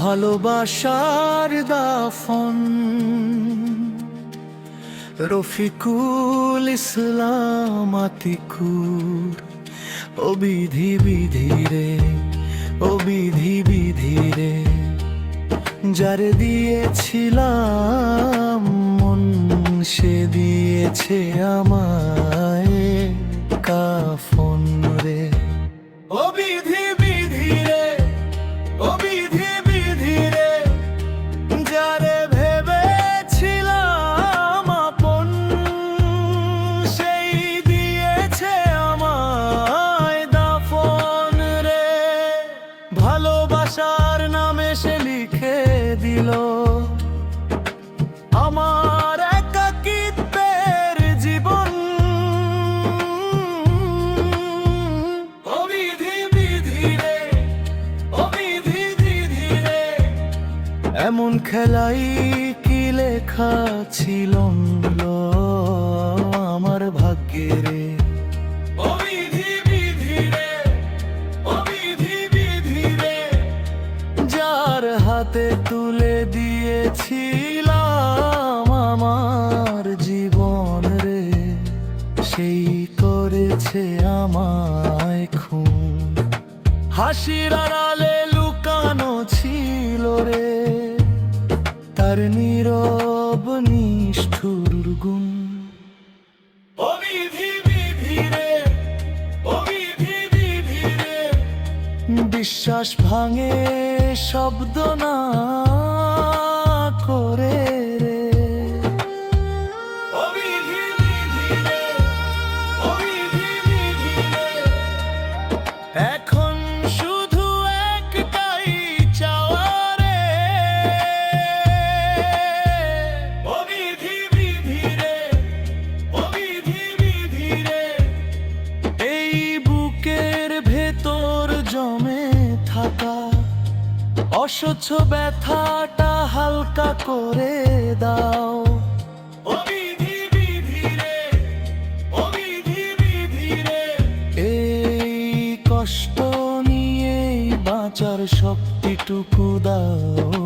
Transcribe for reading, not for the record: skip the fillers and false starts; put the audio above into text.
ভালোবাসার দাফন রফিকুল ইসলাম আতিকুর। ও বিধি বিধি রে, ও বিধি বিধি রে, যারে দিয়েছিলাম মন সে দিয়েছে আমায় কাফন রে। ও বিধি বিধি রে, ও বিধি বিধি রে, যারে ভেবেছিলাম আপন সেই দিয়েছে আমায় দাফন রে। ভালোবাসার নামে সে লিখে দিল আমার একাকিত্বের জীবন। ও বিধি বিধি রে, ও বিধি বিধি রে, এমন খেলাই কি লেখা ছিল আমার ভাগ্যে রে। ও বিধি বিধি রে, ও বিধি বিধি রে, যার হাতে তুলে দিয়েছিলাম আমার জীবন রে, সেই করেছে আমায় খুন। হাসির আড়ালে লুকানো ছিল রে তার নীরব নিষ্ঠুর গুণ। ও বিধি বিধি রে, ও বিধি বিধি রে, বিশ্বাস ভাঙে শব্দ না করে রে। ও বিধি বিধি রে, ও বিধি বিধি রে, এখন শুধু একটাই চাওয়া রে। ও বিধি বিধি রে, ও বিধি বিধি রে, এই বুকের ভেতর জমে থাকা অসহ্য ব্যথাটা হালকা করে দাও। ও বিধি বিধি রে, ও বিধি বিধি রে, এই কষ্ট নিয়েই বাঁচার শক্তিটুকু দাও।